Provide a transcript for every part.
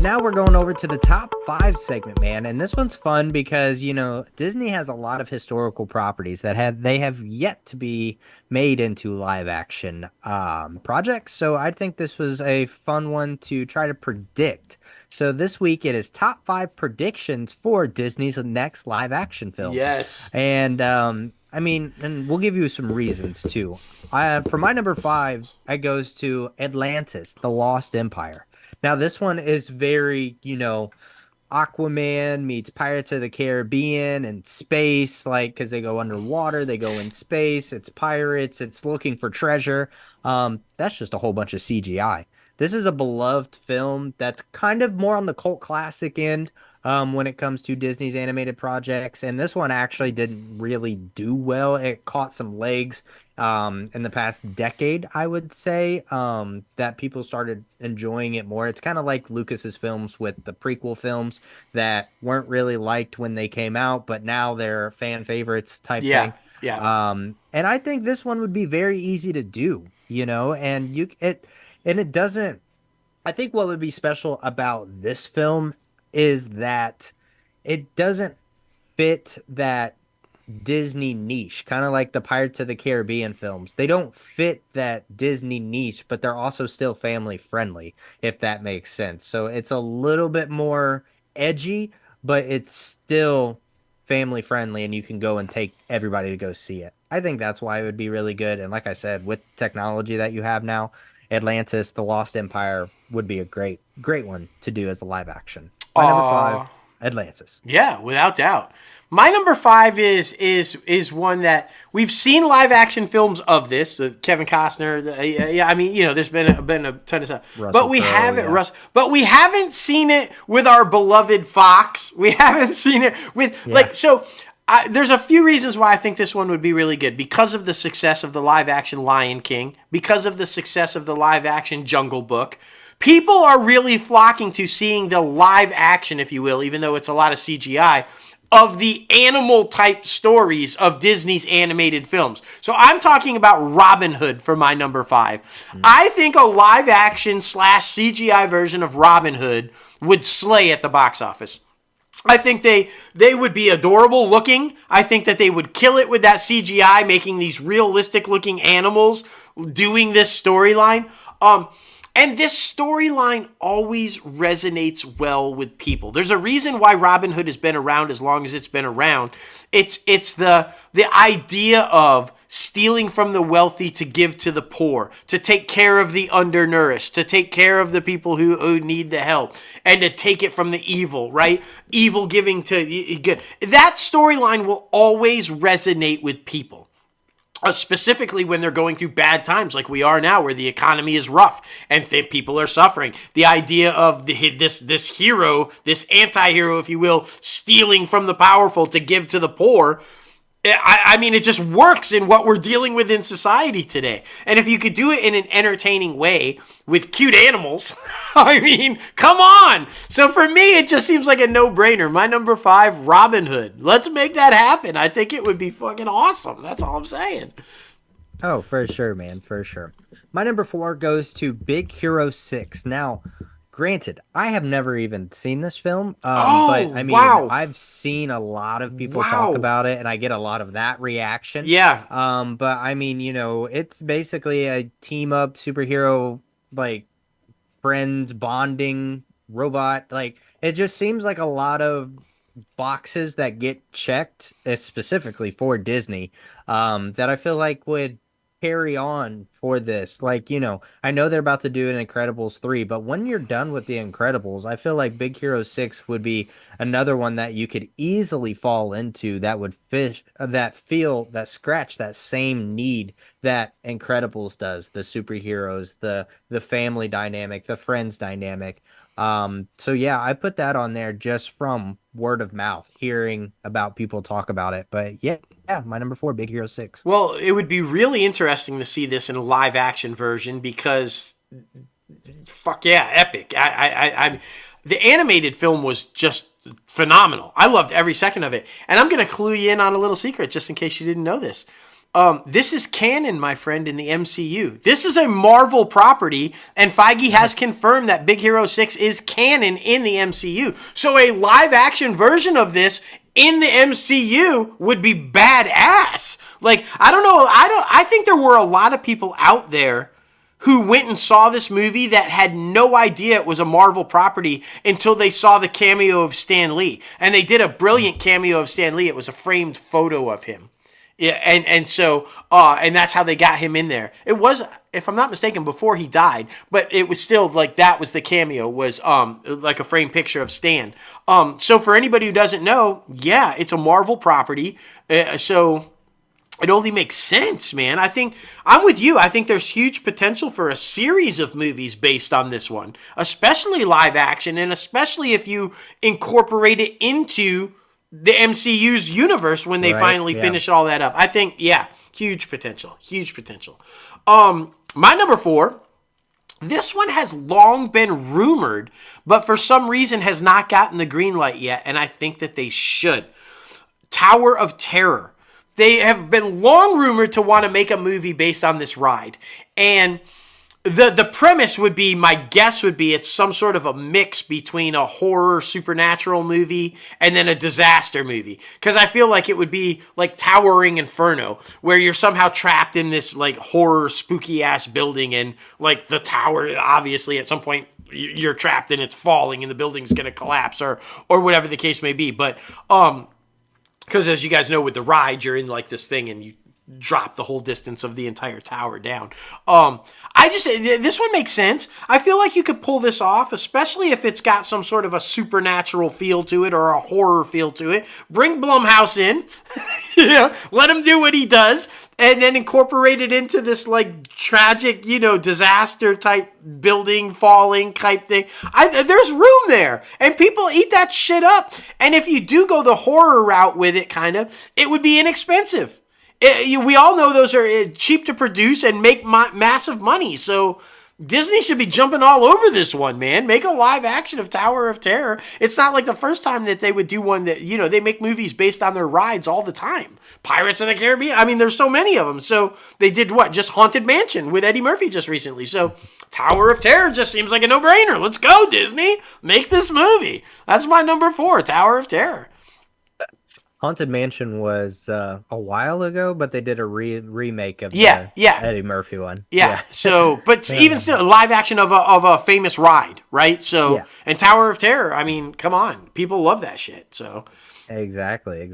now we're going over to the top 5 segment, man. And this one's fun because, Disney has a lot of historical properties that they have yet to be made into live action projects. So I think this was a fun one to try to predict. So this week it is top 5 predictions for Disney's next live action films. Yes. And and we'll give you some reasons too. For my number 5, it goes to Atlantis, The Lost Empire. Now, this one is very, Aquaman meets Pirates of the Caribbean and space, because they go underwater, they go in space, it's pirates, it's looking for treasure. That's just a whole bunch of CGI. This is a beloved film that's kind of more on the cult classic end when it comes to Disney's animated projects. And this one actually didn't really do well. It caught some legs in the past decade, I would say, that people started enjoying it more. It's kind of like Lucas's films with the prequel films that weren't really liked when they came out, but now they're fan favorites type thing. Yeah. And I think this one would be very easy to do, and it doesn't. I think what would be special about this film is that it doesn't fit that Disney niche, kind of like the Pirates of the Caribbean films. They don't fit that Disney niche, but they're also still family friendly, if that makes sense. So it's a little bit more edgy, but it's still family friendly, and you can go and take everybody to go see it. I think that's why it would be really good. And like I said, with technology that you have now, Atlantis, The Lost Empire would be a great one to do as a live action. My number 5, Atlantis. Yeah, without doubt. My number 5 is one that we've seen live action films of this with Kevin Costner. There's been a ton of stuff, but we haven't seen it with our beloved Fox. We haven't seen it with there's a few reasons why I think this one would be really good. Because of the success of the live action Lion King, because of the success of the live action Jungle Book. People are really flocking to seeing the live action, if you will, even though it's a lot of CGI, of the animal type stories of Disney's animated films. So I'm talking about Robin Hood for my number 5. I think a live action / CGI version of Robin Hood would slay at the box office. I think they would be adorable looking. I think that they would kill it with that CGI, making these realistic looking animals doing this storyline. And this storyline always resonates well with people. There's a reason why Robin Hood has been around as long as it's been around. It's the idea of stealing from the wealthy to give to the poor, to take care of the undernourished, to take care of the people who need the help, and to take it from the evil, right? Evil giving to good. That storyline will always resonate with people. Specifically when they're going through bad times like we are now, where the economy is rough and people are suffering. The idea of this hero, this anti-hero, if you will, stealing from the powerful to give to the poor, it just works in what we're dealing with in society today. And if you could do it in an entertaining way with cute animals, come on. So for me, it just seems like a no-brainer. My number 5, Robin Hood. Let's make that happen. I think it would be fucking awesome. That's all I'm saying. Oh, for sure, man. For sure. My number 4 goes to Big Hero 6. Now, granted, I have never even seen this film, but wow. I've seen a lot of people talk about it, and I get a lot of that reaction. Yeah. But it's basically a team up superhero, friends bonding robot. It just seems like a lot of boxes that get checked, specifically for Disney, that I feel like would carry on for this. I know they're about to do an Incredibles 3, but when you're done with the Incredibles, I feel like Big Hero 6 would be another one that you could easily fall into that would scratch that same need that Incredibles does, the superheroes, the family dynamic, the friends dynamic. So yeah, I put that on there just from word of mouth, hearing about people talk about it. But yeah, my number 4, Big Hero 6. Well, it would be really interesting to see this in a live action version because, fuck yeah, epic. The animated film was just phenomenal. I loved every second of it. And I'm going to clue you in on a little secret just in case you didn't know this. This is canon, my friend, in the MCU. This is a Marvel property, and Feige has confirmed that Big Hero 6 is canon in the MCU. So a live-action version of this in the MCU would be badass. Like, I don't know. I think there were a lot of people out there who went and saw this movie that had no idea it was a Marvel property until they saw the cameo of Stan Lee. And they did a brilliant cameo of Stan Lee. It was a framed photo of him. Yeah, and so that's how they got him in there. It was, if I'm not mistaken, before he died, but it was still like that was the cameo, was like a framed picture of Stan. So for anybody who doesn't know, yeah, it's a Marvel property. So it only makes sense, man. I think I'm with you. I think there's huge potential for a series of movies based on this one, especially live action, and especially if you incorporate it into the MCU's universe when they finally finish all that up. I think, yeah, huge potential. My number 4, this one has long been rumored, but for some reason has not gotten the green light yet, and I think that they should. Tower of Terror. They have been long rumored to want to make a movie based on this ride, and the premise would be, my guess would be, it's some sort of a mix between a horror supernatural movie and then a disaster movie. Because I feel like it would be like Towering Inferno, where you're somehow trapped in this like horror spooky ass building, and like the tower, obviously at some point you're trapped and it's falling and the building's going to collapse, or whatever the case may be. But because as you guys know, with the ride, you're in like this thing and you drop the whole distance of the entire tower down. This one makes sense. I feel like you could pull this off, especially if it's got some sort of a supernatural feel to it or a horror feel to it. Bring Blumhouse in, let him do what he does, and then incorporate it into this like tragic, disaster type building falling type thing. There's room there, and people eat that shit up. And if you do go the horror route with it, it would be inexpensive. We all know those are cheap to produce and make massive money. So Disney should be jumping all over this one, man. Make a live action of Tower of Terror. It's not like the first time that they would do one that, they make movies based on their rides all the time. Pirates of the Caribbean. I mean, there's so many of them. So they did what? Just Haunted Mansion with Eddie Murphy just recently. So Tower of Terror just seems like a no-brainer. Let's go, Disney. Make this movie. That's my number 4, Tower of Terror. Haunted Mansion was a while ago, but they did a remake of the Eddie Murphy one. Yeah. So, but even still, live action of a famous ride, right? So, and Tower of Terror. I mean, come on, people love that shit. So, exactly.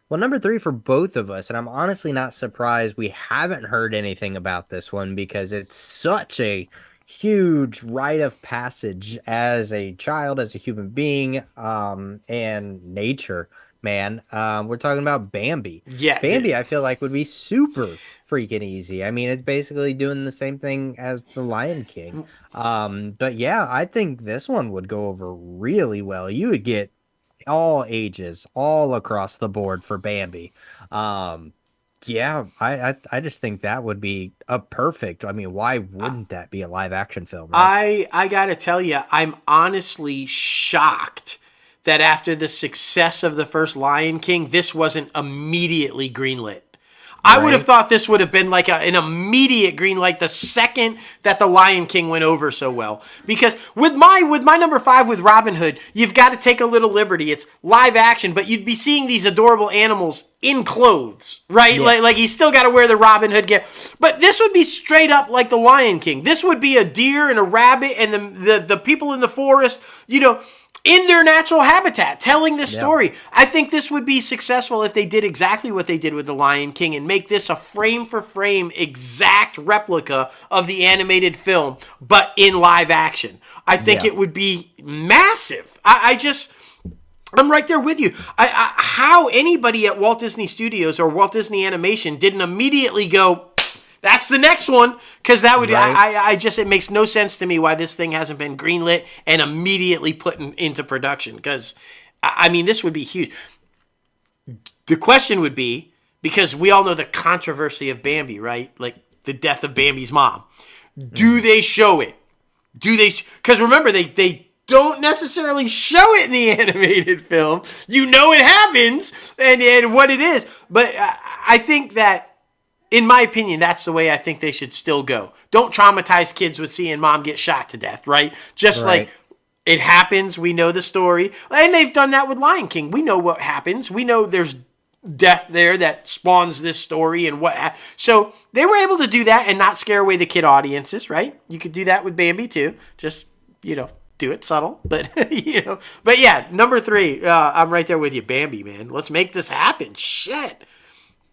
Well, number 3 for both of us, and I'm honestly not surprised we haven't heard anything about this one because it's such a huge rite of passage as a child, as a human being, and nature. Man, we're talking about Bambi. Yeah, Bambi, I feel like would be super freaking easy. I mean, it's basically doing the same thing as the Lion King. But yeah, I think this one would go over really well. You would get all ages, all across the board for Bambi. Yeah, I just think that would be a perfect. I mean, why wouldn't that be a live action film? Right? I gotta tell you, I'm honestly shocked that after the success of the first Lion King, this wasn't immediately greenlit. I would have thought this would have been like an immediate green light the second that the Lion King went over so well. Because with my number 5 with Robin Hood, you've got to take a little liberty. It's live action, but you'd be seeing these adorable animals in clothes, right? Yeah. Like he's still got to wear the Robin Hood gear. But this would be straight up like the Lion King. This would be a deer and a rabbit and the people in the forest, in their natural habitat, telling this story. I think this would be successful if they did exactly what they did with The Lion King and make this a frame-for-frame exact replica of the animated film, but in live action. I think it would be massive. I'm right there with you. How anybody at Walt Disney Studios or Walt Disney Animation didn't immediately go, that's the next one, because that would it makes no sense to me why this thing hasn't been greenlit and immediately put into production. Because I mean, this would be huge. The question would be, because we all know the controversy of Bambi, right? Like the death of Bambi's mom. Do they show it? Because remember, they don't necessarily show it in the animated film. It happens and what it is. But I think that in my opinion, that's the way I think they should still go. Don't traumatize kids with seeing mom get shot to death, right? Just like it happens, we know the story. And they've done that with Lion King. We know what happens. We know there's death there that spawns this story and what. So they were able to do that and not scare away the kid audiences, right? You could do that with Bambi too. Just, do it subtle. But, but yeah, number 3, I'm right there with you. Bambi, man. Let's make this happen. Shit.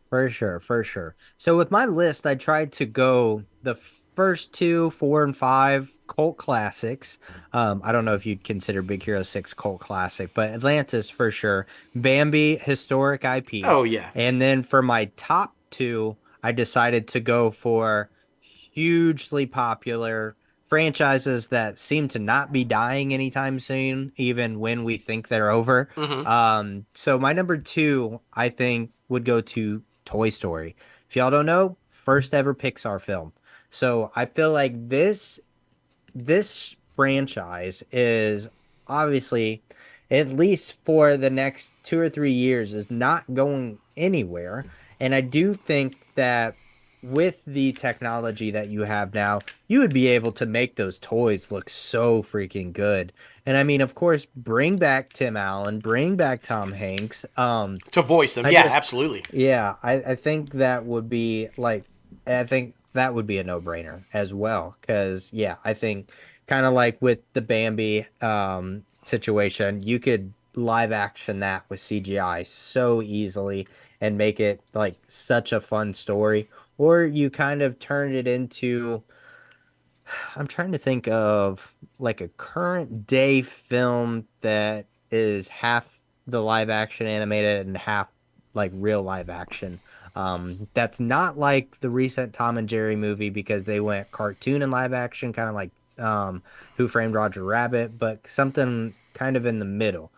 For sure, for sure. So with my list, I tried to go the first 2, 4, and 5 cult classics. I don't know if you'd consider Big Hero 6 cult classic, but Atlantis for sure. Bambi, historic IP. Oh, yeah. And then for my top 2, I decided to go for hugely popular franchises that seem to not be dying anytime soon, even when we think they're over. So my number 2, I think, would go to Toy Story. If y'all don't know, first ever Pixar film. So I feel like this franchise is obviously, at least for the next 2 or 3 years, is not going anywhere. And I do think that with the technology that you have now, you would be able to make those toys look so freaking good. And I mean, of course, bring back Tim Allen, bring back Tom Hanks. To voice them. Absolutely. Yeah, I think that would be I think that would be a no-brainer as well. Because, yeah, I think kind of like with the Bambi situation, you could live action that with CGI so easily and make it like such a fun story. Or you kind of turn it into, I'm trying to think of like a current day film that is half the live action animated and half like real live action. That's not like the recent Tom and Jerry movie because they went cartoon and live action, kind of like Who Framed Roger Rabbit, but something kind of in the middle.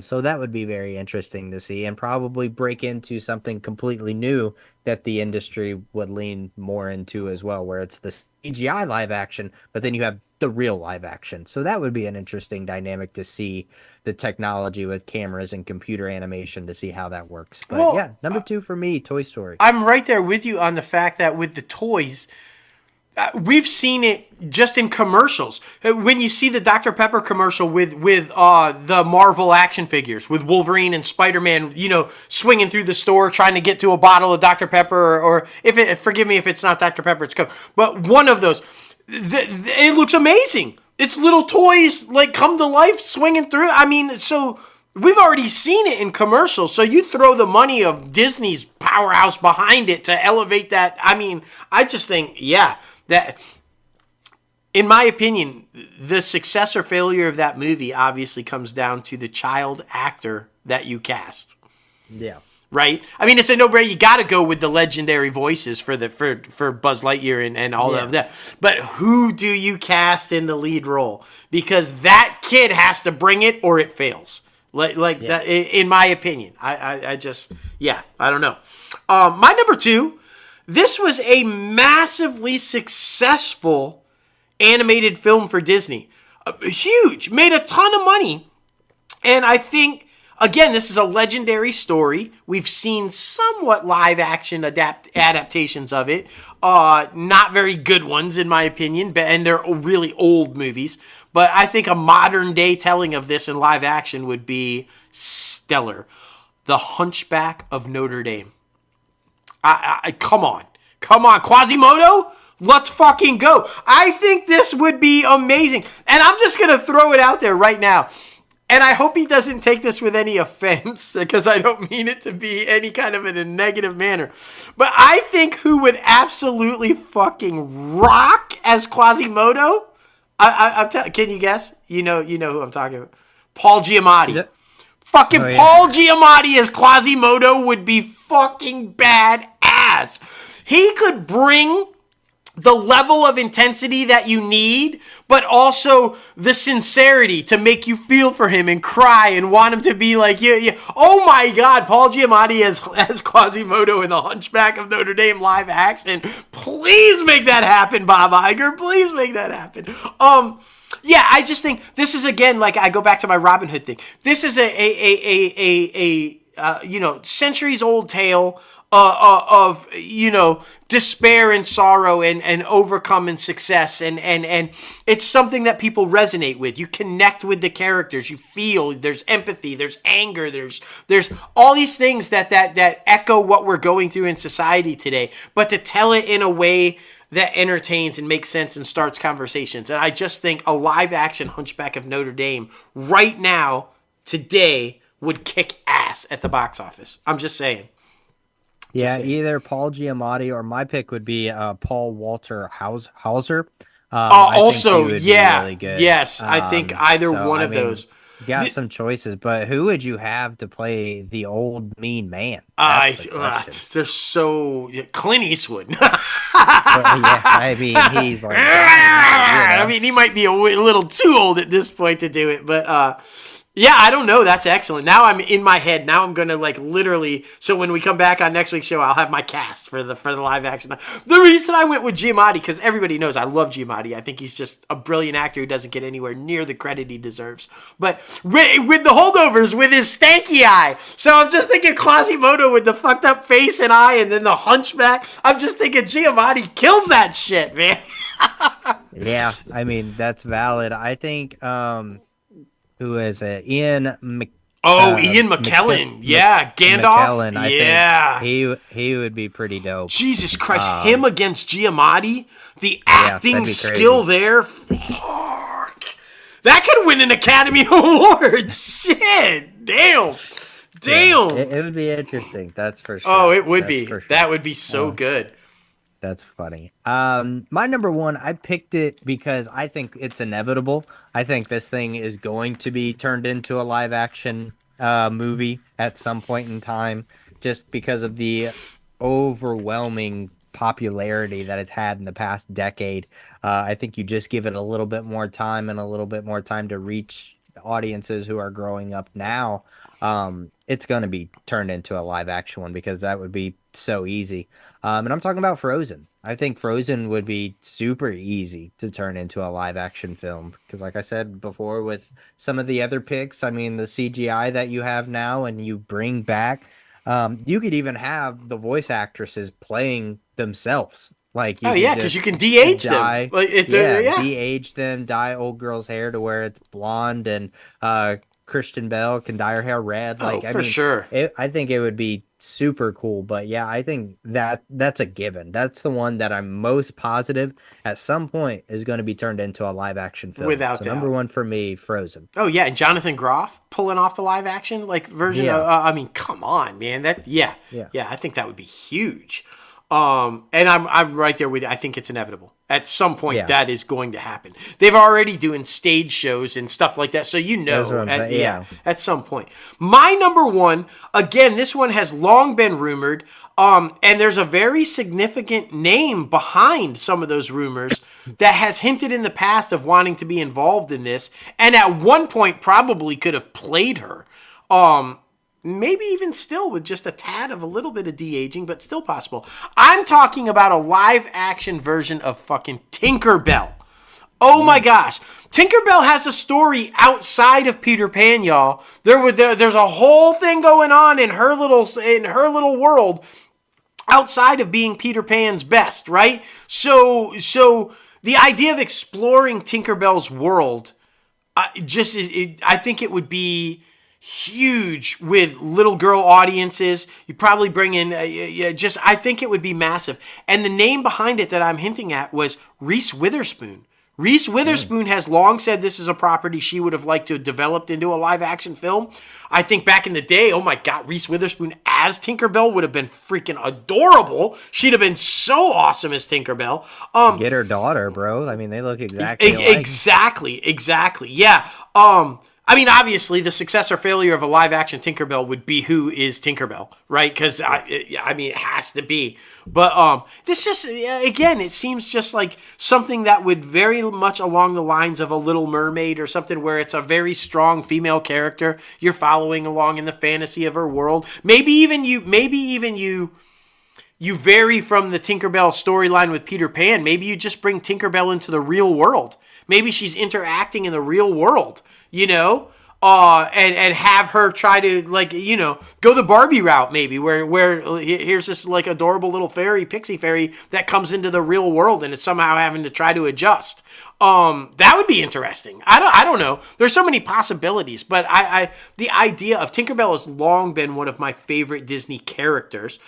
So that would be very interesting to see and probably break into something completely new that the industry would lean more into as well, where it's the CGI live action, but then you have the real live action. So that would be an interesting dynamic to see the technology with cameras and computer animation to see how that works. But yeah, number 2 for me, Toy Story. I'm right there with you on the fact that with the toys, we've seen it just in commercials. When you see the Dr. Pepper commercial with the Marvel action figures, with Wolverine and Spider-Man, swinging through the store trying to get to a bottle of Dr. Pepper, or forgive me if it's not Dr. Pepper, it's Coke. But one of those, it looks amazing. It's little toys like come to life swinging through. I mean, so we've already seen it in commercials. So you throw the money of Disney's powerhouse behind it to elevate that. I mean, I just think, that, in my opinion, the success or failure of that movie obviously comes down to the child actor that you cast. Yeah. Right? I mean, it's a no-brainer. You got to go with the legendary voices for Buzz Lightyear and all of that. But who do you cast in the lead role? Because that kid has to bring it or it fails. That, in my opinion. I just, I don't know. My number 2. This was a massively successful animated film for Disney. Huge. Made a ton of money. And I think, again, this is a legendary story. We've seen somewhat live action adaptations of it. Not very good ones, in my opinion. And they're really old movies. But I think a modern day telling of this in live action would be stellar. The Hunchback of Notre Dame. Come on, Quasimodo, let's fucking go. I think this would be amazing. And I'm just going to throw it out there right now. And I hope he doesn't take this with any offense, because I don't mean it to be any kind of in a negative manner. But I think who would absolutely fucking rock as Quasimodo, can you guess? You know who I'm talking about. Paul Giamatti. Paul Giamatti as Quasimodo would be fucking badass. He could bring the level of intensity that you need, but also the sincerity to make you feel for him and cry and want him to be like, yeah. Oh my God, Paul Giamatti as Quasimodo in The Hunchback of Notre Dame live action. Please make that happen, Bob Iger. Please make that happen. Yeah, I just think this is, again, like I go back to my Robin Hood thing. This is a centuries old tale of despair and sorrow and overcoming success, and it's something that people resonate with. You connect with the characters, you feel there's empathy, there's anger, there's all these things that echo what we're going through in society today, but to tell it in a way that entertains and makes sense and starts conversations. And I just think a live action Hunchback of Notre Dame right now, today, would kick ass at the box office. I'm just saying. Either Paul Giamatti, or my pick would be Paul Walter Hauser. Also, yeah, really good. Yes, I think either one of those. Got some choices, but who would you have to play the old mean man? They're so Clint Eastwood. I mean, he's like, I mean, he might be a little too old at this point to do it, but yeah, I don't know. That's excellent. Now I'm in my head. Now I'm gonna literally. So when we come back on next week's show, I'll have my cast for the live action. The reason I went with Giamatti, because everybody knows I love Giamatti. I think he's just a brilliant actor who doesn't get anywhere near the credit he deserves. But with the Holdovers, with his stanky eye, so I'm just thinking Quasimodo with the fucked up face and eye, and then the Hunchback. I'm just thinking Giamatti kills that shit, man. Yeah, I mean that's valid. I think. Who is it? Ian McKellen. Yeah, Gandalf. McKellen, I think he would be pretty dope. Jesus Christ, him against Giamatti, the acting skill there. Fuck. That could win an Academy Award. Shit. Damn. Yeah, it would be interesting. That's for sure. Oh, it would be. Sure. That would be so good. That's funny. My number one, I picked it because I think it's inevitable. I think this thing is going to be turned into a live action movie at some point in time, just because of the overwhelming popularity that it's had in the past decade. I think you just give it a little bit more time and a little bit more time to reach audiences who are growing up now. It's going to be turned into a live action one because that would be so easy. And I'm talking about Frozen. I think Frozen would be super easy to turn into a live action film because, like I said before, with some of the other picks, I mean, the CGI that you have now and you bring back, you could even have the voice actresses playing themselves. Because you can de-age them. De-age them, dye old girl's hair to where it's blonde, and Kristen Bell can dye her hair red. Sure. I think it would be super cool. But yeah, I think that's a given. That's the one that I'm most positive at some point is going to be turned into a live action film. Without doubt. Number one for me, Frozen. Oh yeah, and Jonathan Groff pulling off the live action version. Yeah. I mean, come on, man. Yeah. I think that would be huge. And I'm right there with you. I think it's inevitable. At some point, that is going to happen. They've already doing stage shows and stuff like that, so at some point. My number one, again, this one has long been rumored, and there's a very significant name behind some of those rumors that has hinted in the past of wanting to be involved in this, and at one point probably could have played her. Maybe even still with just a tad of a little bit of de-aging, but still possible. I'm talking about a live-action version of fucking Tinkerbell. Oh my gosh. Tinkerbell has a story outside of Peter Pan, y'all. There's a whole thing going on in her little world outside of being Peter Pan's best, right? So the idea of exploring Tinkerbell's world I think it would be huge with little girl audiences. You probably bring in I think it would be massive. And the name behind it that I'm hinting at was Reese Witherspoon. Reese Witherspoon has long said this is a property she would have liked to have developed into a live action film. I think back in the day, oh my God, Reese Witherspoon as Tinkerbell would have been freaking adorable. She'd have been so awesome as Tinkerbell. Get her daughter, bro. I mean, they look exactly alike. Exactly. Yeah. I mean, obviously, the success or failure of a live-action Tinkerbell would be who is Tinkerbell, right? Because, I mean, it has to be. But this just, again, it seems just like something that would very much along the lines of a Little Mermaid or something where it's a very strong female character. You're following along in the fantasy of her world. Maybe even you vary from the Tinkerbell storyline with Peter Pan. Maybe you just bring Tinkerbell into the real world. Maybe she's interacting in the real world, you know? and have her try to, like, you know, go the Barbie route, maybe, where here's this like adorable little fairy, pixie fairy, that comes into the real world and is somehow having to try to adjust. That would be interesting. I don't know. There's so many possibilities, but the idea of Tinkerbell has long been one of my favorite Disney characters.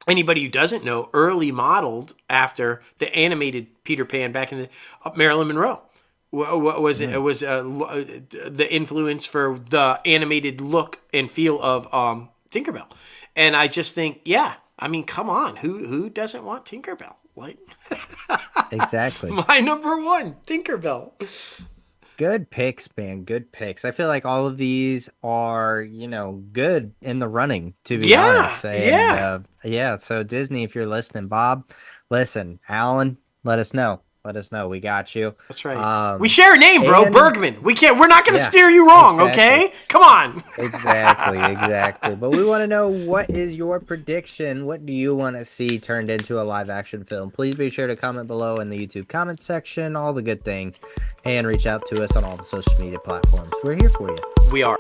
Anybody who doesn't know, early modeled after the animated Peter Pan back in the Marilyn Monroe. Was it? It was the influence for the animated look and feel of Tinkerbell, and I just think, yeah, I mean, come on, who doesn't want Tinkerbell? Like, exactly. My number one, Tinkerbell. Good picks, man. Good picks. I feel like all of these are, good in the running, to be honest. And, yeah. So Disney, if you're listening, Bob, listen, Alan, let us know. Let us know. We got you. That's right. We share a name, bro. Bergman. We're not going to steer you wrong, exactly. Okay? Come on. Exactly. But we want to know, what is your prediction? What do you want to see turned into a live action film? Please be sure to comment below in the YouTube comment section, all the good things, and reach out to us on all the social media platforms. We're here for you. We are.